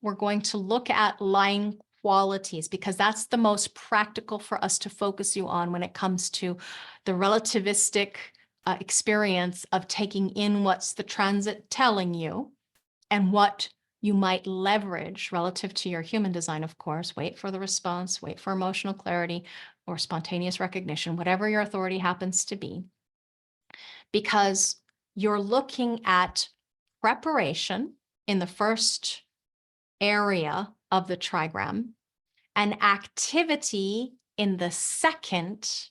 we're going to look at line qualities because that's the most practical for us to focus you on when it comes to the relativistic experience of taking in what's the transit telling you and what you might leverage relative to your human design, of course. Wait for the response, wait for emotional clarity or spontaneous recognition, whatever your authority happens to be, because you're looking at preparation in the first area of the trigram and activity in the second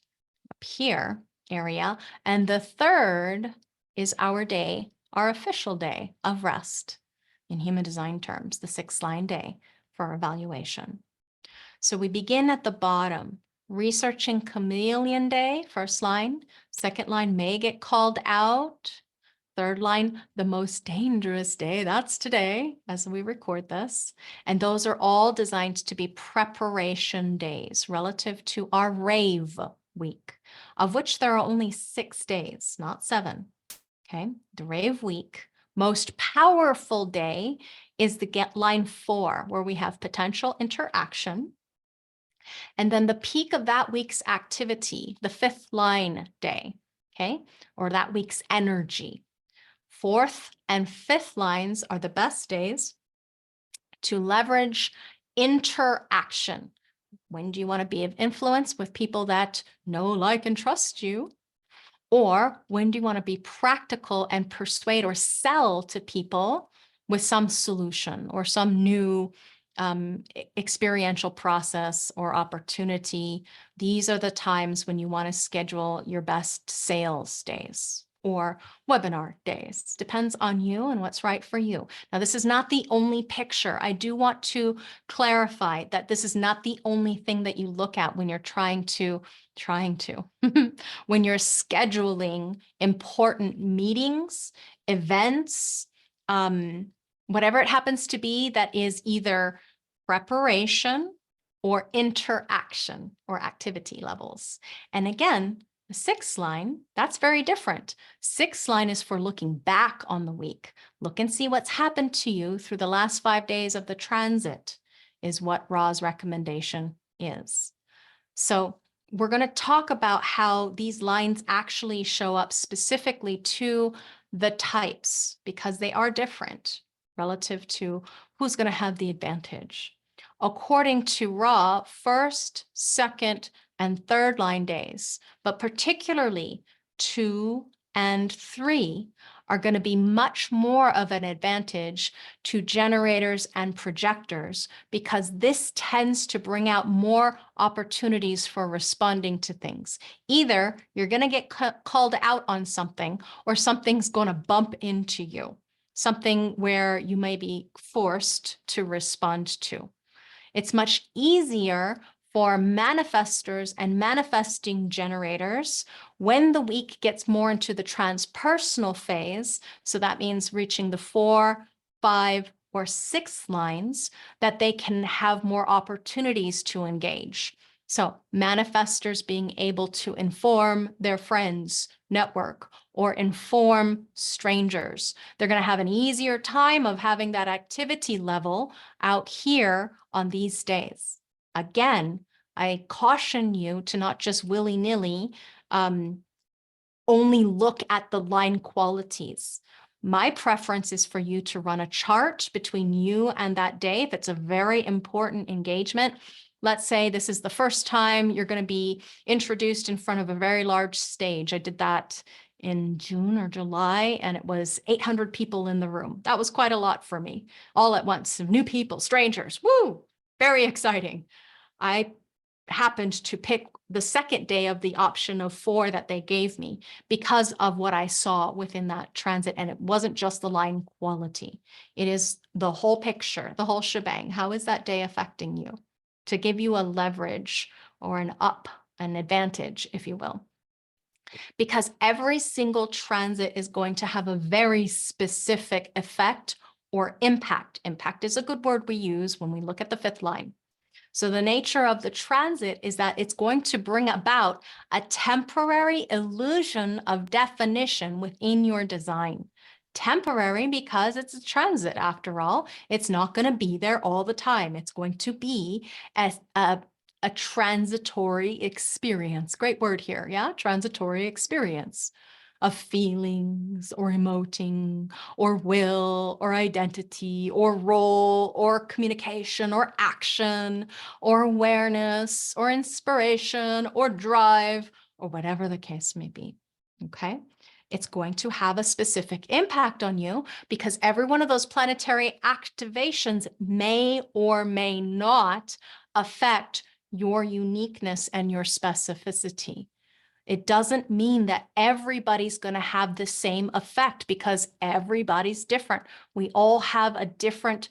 up here area. And the third is our day, our official day of rest in human design terms, the 6th line day for evaluation. So we begin at the bottom, researching chameleon day, first line. Second line may get called out. Third line, the most dangerous day, that's today as we record this. And those are all designed to be preparation days relative to our rave week, of which there are only 6 days, not 7. Okay, the rave week. Most powerful day is the line 4, where we have potential interaction. And then the peak of that week's activity, the 5th line day, okay, or that week's energy. 4th and 5th lines are the best days to leverage interaction. When do you want to be of influence with people that know, like, and trust you? Or when do you want to be practical and persuade or sell to people with some solution or some new experiential process or opportunity? These are the times when you want to schedule your best sales days or webinar days. Depends on you and what's right for you. Now, this is not the only picture. I do want to clarify that this is not the only thing that you look at when you're trying to, when you're scheduling important meetings, events, whatever it happens to be that is either preparation or interaction or activity levels. And again, the 6th line, that's very different. 6th line is for looking back on the week. Look and see what's happened to you through the last 5 days of the transit is what Ra's recommendation is. So we're going to talk about how these lines actually show up specifically to the types because they are different relative to who's going to have the advantage. According to Ra, 1st, 2nd, and 3rd line days, but particularly 2 and 3 are going to be much more of an advantage to generators and projectors because this tends to bring out more opportunities for responding to things. Either you're going to get called out on something or something's going to bump into you, something where you may be forced to respond to. It's much easier for manifestors and manifesting generators when the week gets more into the transpersonal phase. So that means reaching the 4, 5, or 6 lines, that they can have more opportunities to engage. So manifestors being able to inform their friends, network, or inform strangers. They're going to have an easier time of having that activity level out here on these days. Again, I caution you to not just willy-nilly only look at the line qualities. My preference is for you to run a chart between you and that day. If it's a very important engagement, let's say this is the first time you're going to be introduced in front of a very large stage. I did that in June or July, and it was 800 people in the room. That was quite a lot for me, all at once. New people, strangers, woo, very exciting. I happened to pick the second day of the option of 4 that they gave me because of what I saw within that transit. And it wasn't just the line quality. It is the whole picture, the whole shebang. How is that day affecting you? To give you a leverage or an advantage, if you will. Because every single transit is going to have a very specific effect or impact. Impact is a good word we use when we look at the 5th line. So the nature of the transit is that it's going to bring about a temporary illusion of definition within your design. Temporary because it's a transit after all. It's not going to be there all the time. It's going to be a transitory experience. Great word here, yeah? Transitory experience of feelings or emoting or will or identity or role or communication or action or awareness or inspiration or drive or whatever the case may be, okay? It's going to have a specific impact on you because every one of those planetary activations may or may not affect your uniqueness and your specificity. It doesn't mean that everybody's going to have the same effect because everybody's different. We all have a different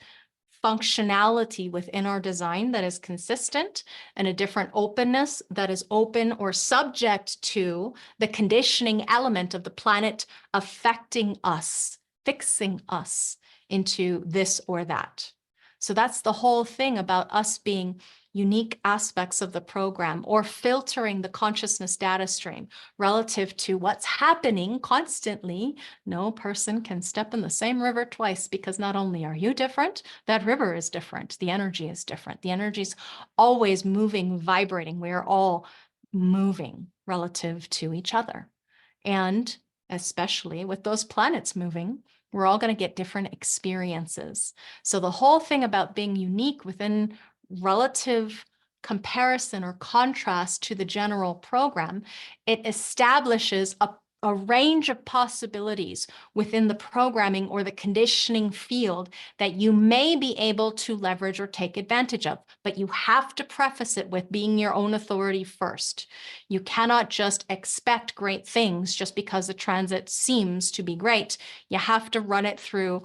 functionality within our design that is consistent and a different openness that is open or subject to the conditioning element of the planet affecting us, fixing us into this or that. So that's the whole thing about us being unique aspects of the program or filtering the consciousness data stream relative to what's happening constantly. No person can step in the same river twice because not only are you different, that river is different. The energy is different. The energy is always moving, vibrating. We are all moving relative to each other. And especially with those planets moving, we're all going to get different experiences. So the whole thing about being unique within relative comparison or contrast to the general program, it establishes a range of possibilities within the programming or the conditioning field that you may be able to leverage or take advantage of, but you have to preface it with being your own authority first. You cannot just expect great things just because the transit seems to be great. You have to run it through.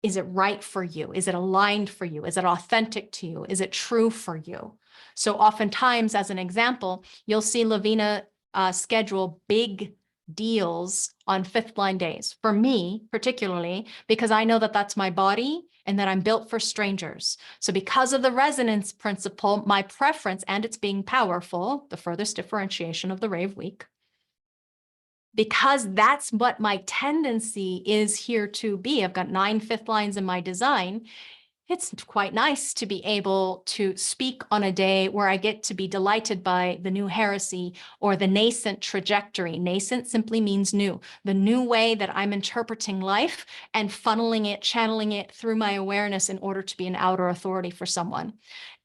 Is it right for you? Is it aligned for you? Is it authentic to you? Is it true for you? So oftentimes, as an example, you'll see Laveena schedule big deals on fifth line days. For me, particularly, because I know that that's my body and that I'm built for strangers. So because of the resonance principle, my preference, and it's being powerful, the furthest differentiation of the rave week, because that's what my tendency is here to be. I've got 9 fifth lines in my design. It's quite nice to be able to speak on a day where I get to be delighted by the new heresy or the nascent trajectory. Nascent simply means new. The new way that I'm interpreting life and funneling it, channeling it through my awareness in order to be an outer authority for someone.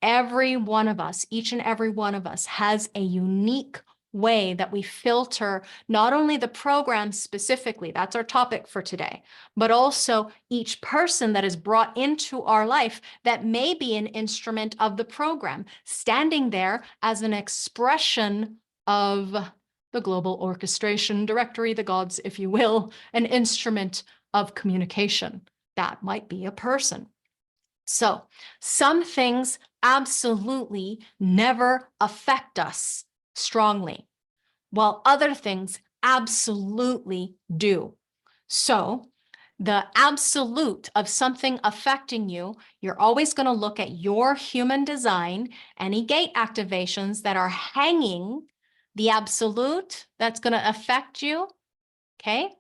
Every one of us, each and every one of us, has a unique way that we filter not only the program specifically, that's our topic for today, but also each person that is brought into our life that may be an instrument of the program, standing there as an expression of the global orchestration directory, the gods, if you will, an instrument of communication. That might be a person. So some things absolutely never affect us strongly, while other things absolutely do. So the absolute of something affecting you, you're always going to look at your human design, any gate activations that are hanging the absolute that's going to affect you, okay?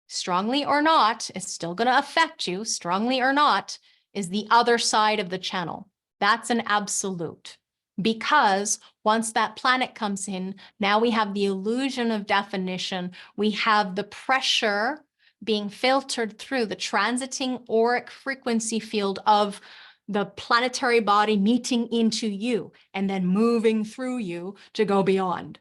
Strongly or not, it's still going to affect you, strongly or not, is the other side of the channel. That's an absolute. Because once that planet comes in, now we have the illusion of definition. We have the pressure being filtered through the transiting auric frequency field of the planetary body meeting into you and then moving through you to go beyond.